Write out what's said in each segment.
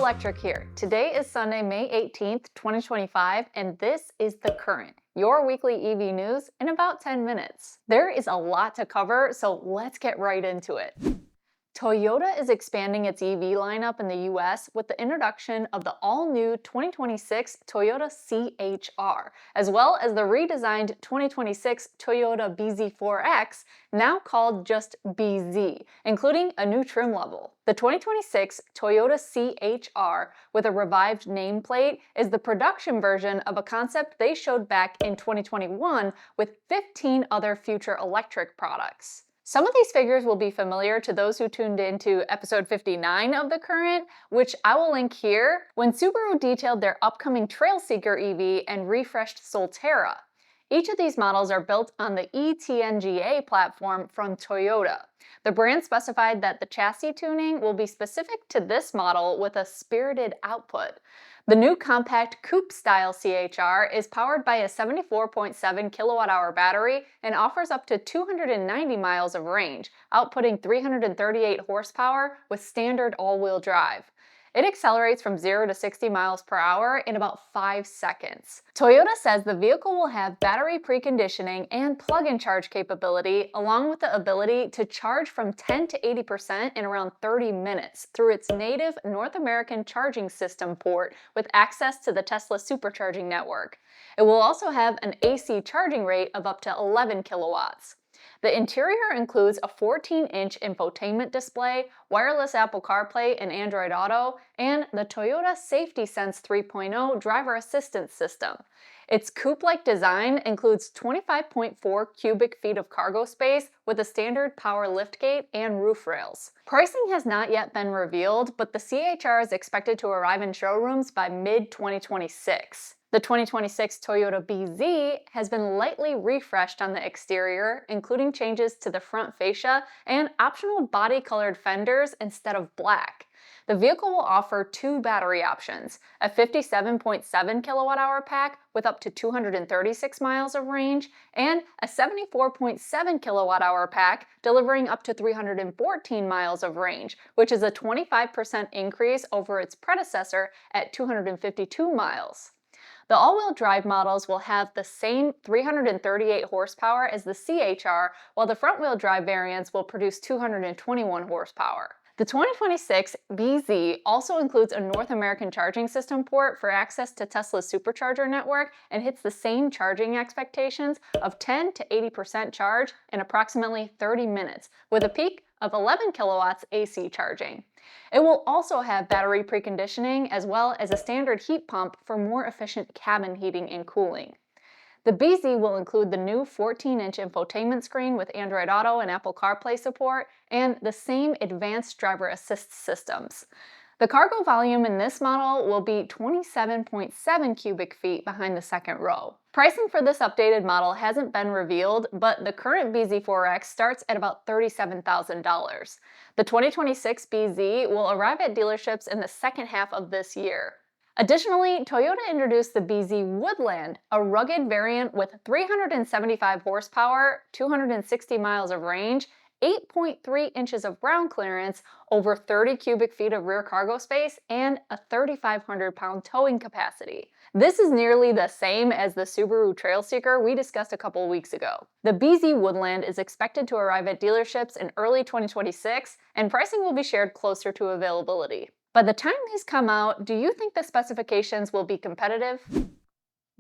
GoElectric here. Today is Sunday, May 18th, 2025, and this is The Current, your weekly EV news in about 10 minutes. There is a lot to cover, so let's get right into it. Toyota is expanding its EV lineup in the US with the introduction of the all-new 2026 Toyota CHR, as well as the redesigned 2026 Toyota BZ4X, now called just BZ, including a new trim level. The 2026 Toyota CHR, with a revived nameplate, is the production version of a concept they showed back in 2021 with 15 other future electric products. Some of these figures will be familiar to those who tuned into episode 59 of The Current, which I will link here, when Subaru detailed their upcoming Trailseeker EV and refreshed Solterra. Each of these models are built on the eTNGA platform from Toyota. The brand specified that the chassis tuning will be specific to this model with a spirited output. The new compact coupe-style CHR is powered by a 74.7 kilowatt-hour battery and offers up to 290 miles of range, outputting 338 horsepower with standard all-wheel drive. It accelerates from 0 to 60 miles per hour in about 5 seconds. Toyota says the vehicle will have battery preconditioning and plug-in charge capability, along with the ability to charge from 10 to 80% in around 30 minutes through its native North American charging system port with access to the Tesla supercharging network. It will also have an AC charging rate of up to 11 kilowatts. The interior includes a 14-inch infotainment display, wireless Apple CarPlay and Android Auto, and the Toyota Safety Sense 3.0 driver assistance system. Its coupe-like design includes 25.4 cubic feet of cargo space with a standard power liftgate and roof rails. Pricing has not yet been revealed, but the CHR is expected to arrive in showrooms by mid-2026. The 2026 Toyota BZ has been lightly refreshed on the exterior, including changes to the front fascia and optional body-colored fenders instead of black. The vehicle will offer two battery options, a 57.7 kilowatt-hour pack with up to 236 miles of range, and a 74.7 kilowatt-hour pack delivering up to 314 miles of range, which is a 25% increase over its predecessor at 252 miles. The all-wheel drive models will have the same 338 horsepower as the CHR, while the front-wheel drive variants will produce 221 horsepower. The 2026 BZ also includes a North American charging system port for access to Tesla's supercharger network and hits the same charging expectations of 10 to 80% charge in approximately 30 minutes, with a peak of 11 kilowatts AC charging. It will also have battery preconditioning as well as a standard heat pump for more efficient cabin heating and cooling. The BZ will include the new 14-inch infotainment screen with Android Auto and Apple CarPlay support and the same advanced driver assist systems. The cargo volume in this model will be 27.7 cubic feet behind the second row. Pricing for this updated model hasn't been revealed, but the current BZ4X starts at about $37,000. The 2026 BZ will arrive at dealerships in the second half of this year. Additionally, Toyota introduced the BZ Woodland, a rugged variant with 375 horsepower, 260 miles of range, 8.3 inches of ground clearance, over 30 cubic feet of rear cargo space, and a 3,500-pound towing capacity. This is nearly the same as the Subaru Trailseeker we discussed a couple weeks ago. The BZ Woodland is expected to arrive at dealerships in early 2026, and pricing will be shared closer to availability. By the time these come out, do you think the specifications will be competitive?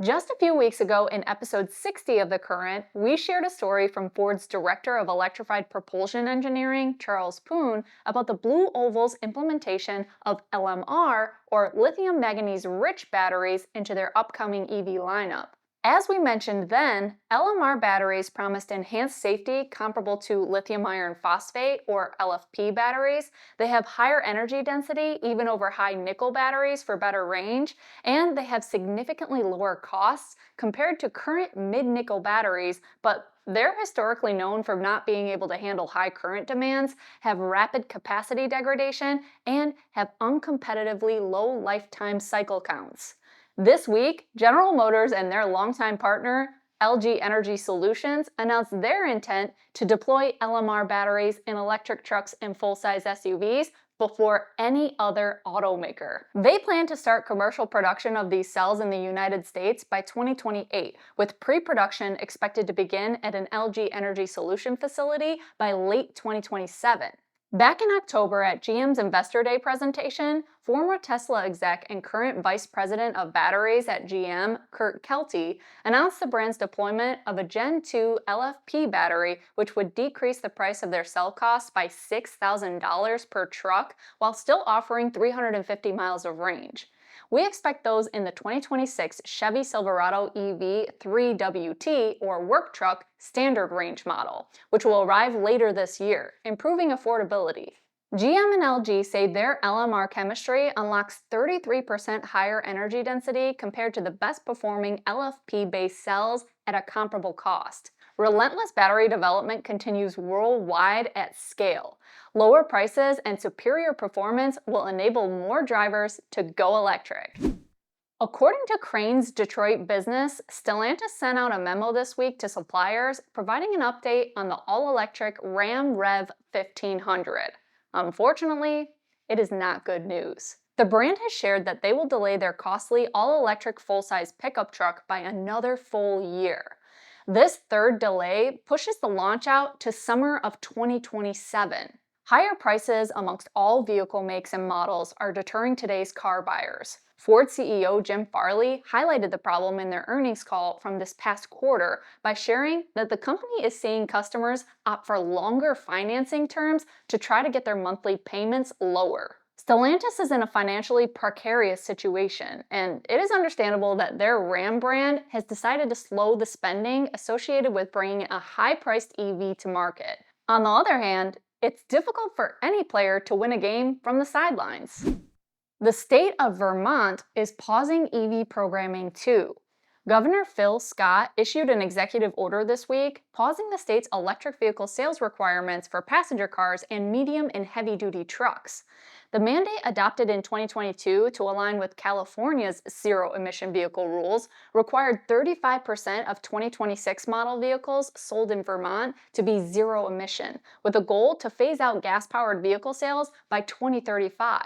Just a few weeks ago in episode 60 of The Current, we shared a story from Ford's Director of Electrified Propulsion Engineering, Charles Poon, about the Blue Oval's implementation of LMR, or lithium manganese-rich batteries, into their upcoming EV lineup. As we mentioned then, LMR batteries promised enhanced safety comparable to lithium iron phosphate, or LFP batteries. They have higher energy density, even over high nickel batteries for better range, and they have significantly lower costs compared to current mid-nickel batteries, but they're historically known for not being able to handle high current demands, have rapid capacity degradation, and have uncompetitively low lifetime cycle counts. This week, General Motors and their longtime partner, LG Energy Solutions, announced their intent to deploy LMR batteries in electric trucks and full-size SUVs before any other automaker. They plan to start commercial production of these cells in the United States by 2028, with pre-production expected to begin at an LG Energy Solution facility by late 2027. Back in October at GM's Investor Day presentation, former Tesla exec and current vice president of batteries at GM, Kurt Kelty, announced the brand's deployment of a Gen 2 LFP battery, which would decrease the price of their cell costs by $6,000 per truck while still offering 350 miles of range. We expect those in the 2026 Chevy Silverado EV 3WT or work truck standard range model, which will arrive later this year, improving affordability. GM and LG say their LMR chemistry unlocks 33% higher energy density compared to the best performing LFP-based cells at a comparable cost. Relentless battery development continues worldwide at scale. Lower prices and superior performance will enable more drivers to go electric. According to Crane's Detroit Business, Stellantis sent out a memo this week to suppliers providing an update on the all-electric Ram Rev 1500. Unfortunately, it is not good news. The brand has shared that they will delay their costly all-electric full-size pickup truck by another full year. This third delay pushes the launch out to summer of 2027. Higher prices amongst all vehicle makes and models are deterring today's car buyers. Ford CEO Jim Farley highlighted the problem in their earnings call from this past quarter by sharing that the company is seeing customers opt for longer financing terms to try to get their monthly payments lower. Stellantis is in a financially precarious situation, and it is understandable that their Ram brand has decided to slow the spending associated with bringing a high-priced EV to market. On the other hand, it's difficult for any player to win a game from the sidelines. The state of Vermont is pausing EV programming too. Governor Phil Scott issued an executive order this week, pausing the state's electric vehicle sales requirements for passenger cars and medium and heavy-duty trucks. The mandate, adopted in 2022 to align with California's zero-emission vehicle rules, required 35% of 2026 model vehicles sold in Vermont to be zero-emission, with a goal to phase out gas-powered vehicle sales by 2035.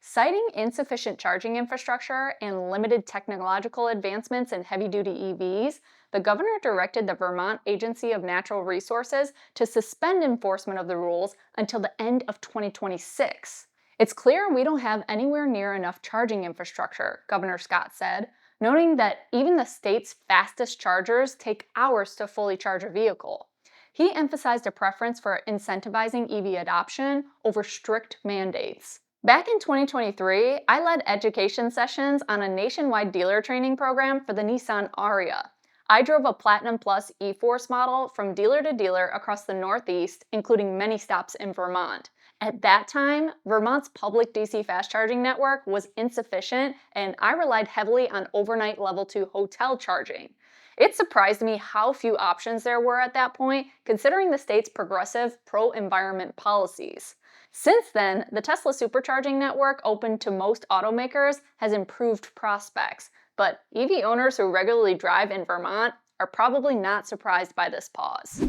Citing insufficient charging infrastructure and limited technological advancements in heavy-duty EVs, the governor directed the Vermont Agency of Natural Resources to suspend enforcement of the rules until the end of 2026. It's clear we don't have anywhere near enough charging infrastructure, Governor Scott said, noting that even the state's fastest chargers take hours to fully charge a vehicle. He emphasized a preference for incentivizing EV adoption over strict mandates. Back in 2023, I led education sessions on a nationwide dealer training program for the Nissan Ariya. I drove a Platinum Plus E-Force model from dealer to dealer across the Northeast, including many stops in Vermont. At that time, Vermont's public DC fast charging network was insufficient, and I relied heavily on overnight level 2 hotel charging. It surprised me how few options there were at that point, considering the state's progressive pro-environment policies. Since then, the Tesla supercharging network open to most automakers has improved prospects, but EV owners who regularly drive in Vermont are probably not surprised by this pause.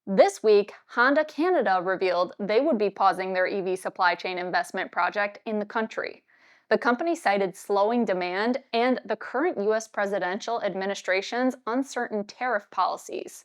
This week, Honda Canada revealed they would be pausing their EV supply chain investment project in the country. The company cited slowing demand and the current U.S. presidential administration's uncertain tariff policies.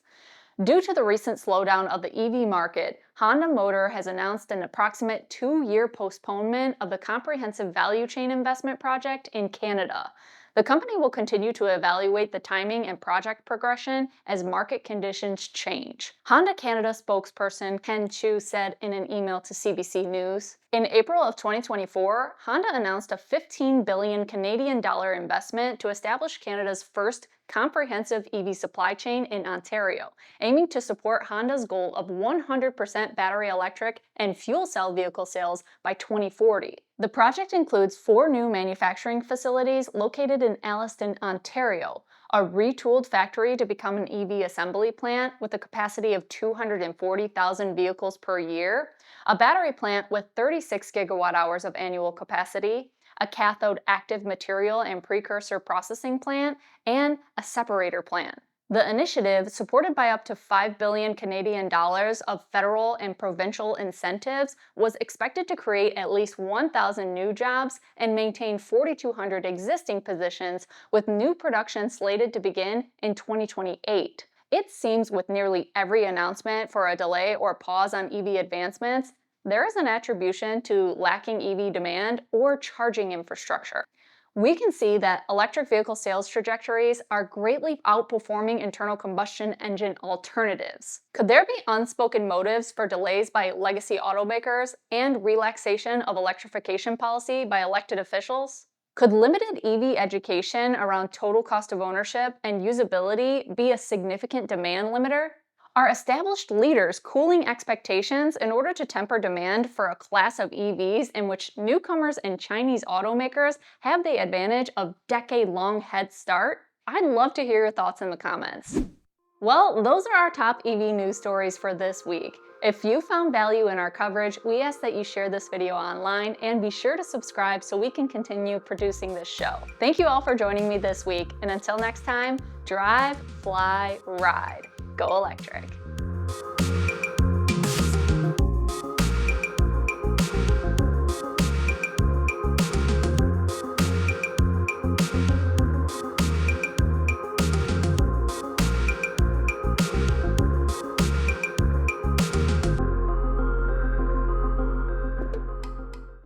Due to the recent slowdown of the EV market, Honda Motor has announced an approximate 2-year postponement of the comprehensive value chain investment project in Canada. The company will continue to evaluate the timing and project progression as market conditions change. Honda Canada spokesperson Ken Chu said in an email to CBC News, "In April of 2024, Honda announced a $15 billion Canadian investment to establish Canada's first comprehensive EV supply chain in Ontario, aiming to support Honda's goal of 100% battery electric and fuel cell vehicle sales by 2040. The project includes 4 new manufacturing facilities located in Alliston, Ontario, a retooled factory to become an EV assembly plant with a capacity of 240,000 vehicles per year, a battery plant with 36 gigawatt hours of annual capacity, a cathode active material and precursor processing plant, and a separator plant." The initiative, supported by up to 5 billion Canadian dollars of federal and provincial incentives, was expected to create at least 1,000 new jobs and maintain 4,200 existing positions, with new production slated to begin in 2028. It seems with nearly every announcement for a delay or pause on EV advancements, there is an attribution to lacking EV demand or charging infrastructure. We can see that electric vehicle sales trajectories are greatly outperforming internal combustion engine alternatives. Could there be unspoken motives for delays by legacy automakers and relaxation of electrification policy by elected officials? Could limited EV education around total cost of ownership and usability be a significant demand limiter? Are established leaders cooling expectations in order to temper demand for a class of EVs in which newcomers and Chinese automakers have the advantage of decade-long head start? I'd love to hear your thoughts in the comments. Well, those are our top EV news stories for this week. If you found value in our coverage, we ask that you share this video online and be sure to subscribe so we can continue producing this show. Thank you all for joining me this week, and until next time, drive, fly, ride. Go electric.